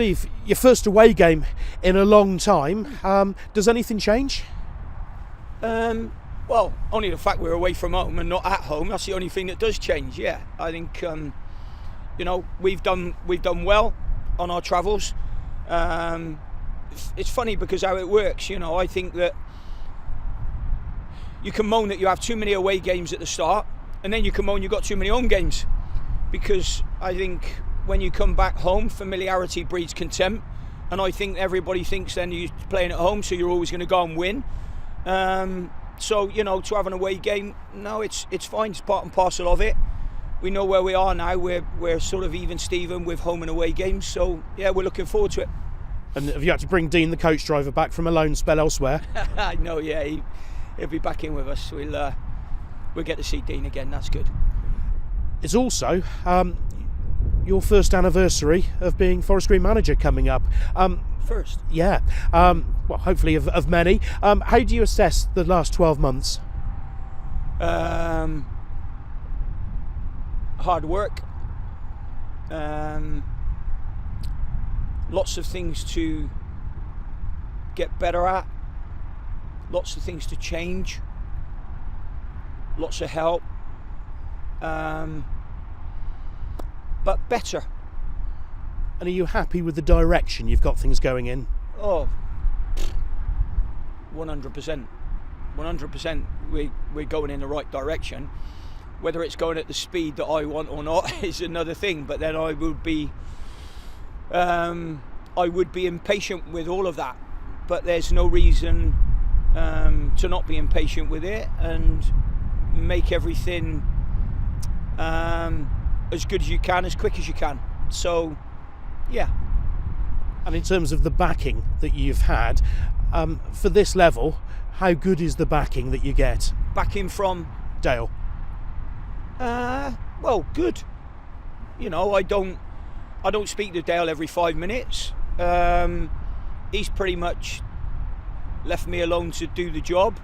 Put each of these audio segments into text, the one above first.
Steve, your first away game in a long time. Does anything change? Well, only the fact we're away from home and not at home. That's the only thing that does change. Yeah, I think we've done well on our travels. It's funny because how it works. I think that you can moan that you have too many away games at the start, and then you can moan you've got too many home games. Because I think when you come back home, familiarity breeds contempt, and I think everybody thinks then you're playing at home, so you're always going to go and win. So to have an away game, no, it's fine. It's part and parcel of it. We know where we are now. We're sort of even Steven with home and away games. So yeah, we're looking forward to it. And have you had to bring Dean, the coach driver, back from a loan spell elsewhere? No, yeah, he'll be back in with us. We'll get to see Dean again. That's good. It's also your first anniversary of being Forest Green manager coming up. First? Yeah. Well, hopefully of many. How do you assess the last 12 months? Hard work. Lots of things to get better at. Lots of things to change. Lots of help. But better. And are you happy with the direction you've got things going in? Oh, 100%. 100% we're going in the right direction. Whether it's going at the speed that I want or not is another thing. But then I would be impatient with all of that. But there's no reason to not be impatient with it and make everything as good as you can, as quick as you can. So, yeah. And in terms of the backing that you've had, for this level, how good is the backing that you get? Backing from? Dale. Well, good. I don't speak to Dale every 5 minutes. He's pretty much left me alone to do the job,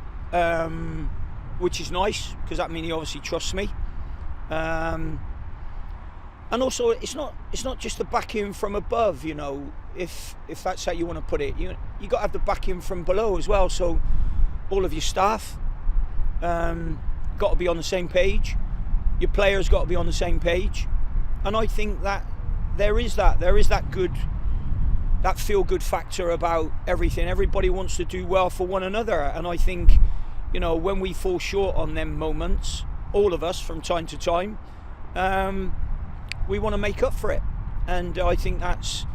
which is nice because that means he obviously trusts me. And also, it's not just the backing from above. If that's how you want to put it, you got to have the backing from below as well. So all of your staff got to be on the same page. Your players got to be on the same page, and I think that there is that feel-good factor about everything. Everybody wants to do well for one another, and I think when we fall short on them moments, all of us from time to time, we want to make up for it, and I think that's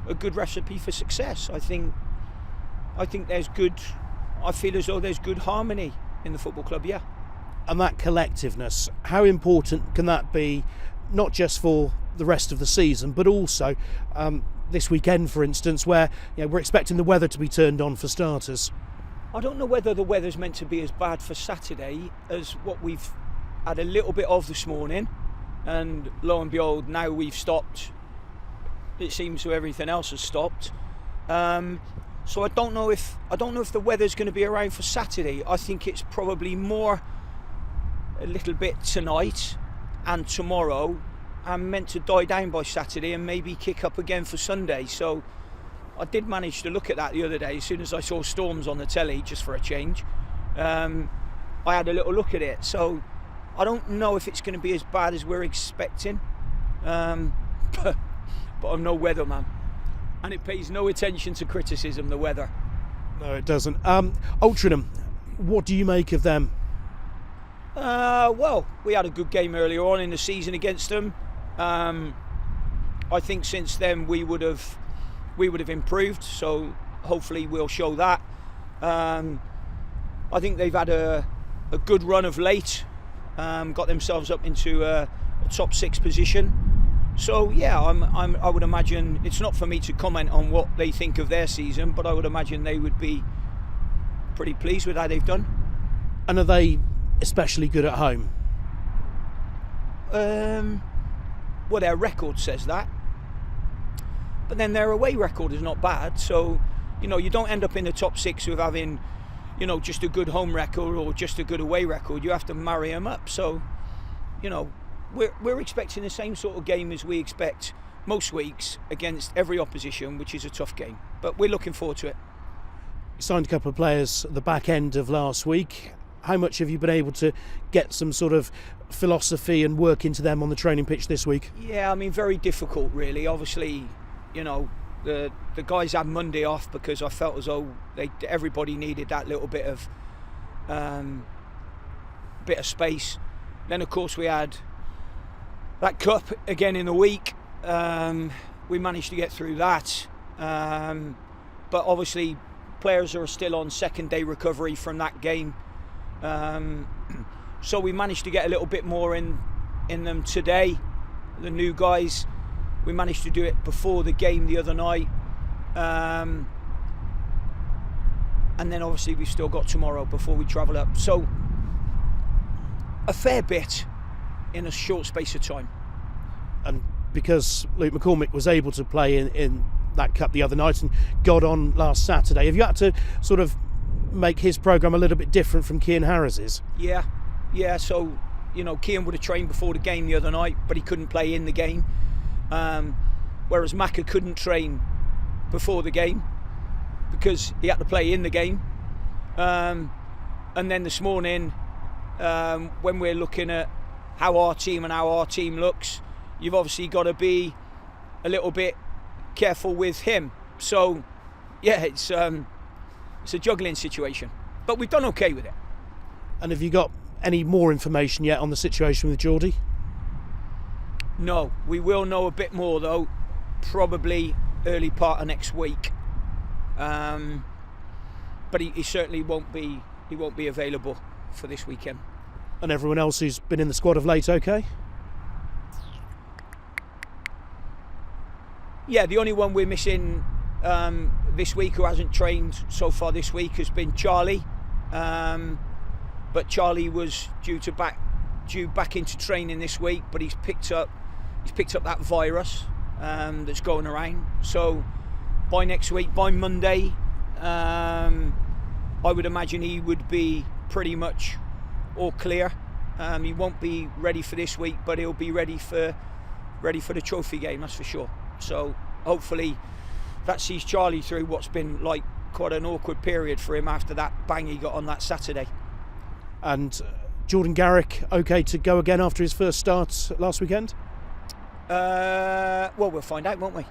a good recipe for success. I think there's good. I feel as though there's good harmony in the football club. Yeah. And that collectiveness, how important can that be, not just for the rest of the season, but also this weekend, for instance, where we're expecting the weather to be turned on for starters? I don't know whether the weather's meant to be as bad for Saturday as what we've had a little bit of this morning, and lo and behold, now we've stopped. It seems so everything else has stopped. So I don't know if the weather's going to be around for Saturday. I think it's probably more a little bit tonight and tomorrow, and meant to die down by Saturday and maybe kick up again for Sunday. So I did manage to look at that the other day as soon as I saw storms on the telly, just for a change. I had a little look at it. So I don't know if it's going to be as bad as we're expecting. But I'm no weatherman. And it pays no attention to criticism, the weather. No, it doesn't. Altrincham, what do you make of them? Well, we had a good game earlier on in the season against them. I think since then we would have improved, so hopefully we'll show that. I think they've had a good run of late, got themselves up into a top 6 position. So yeah, I would imagine it's not for me to comment on what they think of their season, but I would imagine they would be pretty pleased with how they've done. And are they especially good at home? Well, their record says that, but then their away record is not bad. So you don't end up in the top 6 with having just a good home record or just a good away record. You have to marry them up. So we're expecting the same sort of game as we expect most weeks against every opposition, which is a tough game. But we're looking forward to it. You signed a couple of players at the back end of last week. How much have you been able to get some sort of philosophy and work into them on the training pitch this week? Yeah, I mean, very difficult, really. Obviously, you know, the guys had Monday off because I felt as though everybody needed that little bit of space. Then, of course, we had that cup again in the week. We managed to get through that, but obviously, players are still on second-day recovery from that game. So we managed to get a little bit more in them today. The new guys, we managed to do it before the game the other night, and then obviously we've still got tomorrow before we travel up. So a fair bit in a short space of time. And because Luke McCormick was able to play in that cup the other night and got on last Saturday, have you had to sort of make his programme a little bit different from Cian Harris's? Yeah. So, you know, Cian would have trained before the game the other night, but he couldn't play in the game. Whereas Macca couldn't train before the game because he had to play in the game. And then this morning, when we're looking at how our team looks, you've obviously got to be a little bit careful with him. So, yeah, it's a juggling situation, but we've done okay with it. And have you got any more information yet on the situation with Geordie? No, we will know a bit more though, probably early part of next week. But he certainly won't be available for this weekend. And everyone else who's been in the squad of late, okay? Yeah, the only one we're missing this week who hasn't trained so far this week has been Charlie. But Charlie was due back into training this week, but he's picked up that virus that's going around. So by next week, by Monday, I would imagine he would be pretty much all clear. He won't be ready for this week, but he'll be ready for the trophy game, that's for sure. So hopefully that sees Charlie through what's been like quite an awkward period for him after that bang he got on that Saturday. And Jordan Garrick okay to go again after his first start last weekend? Well, we'll find out, won't we?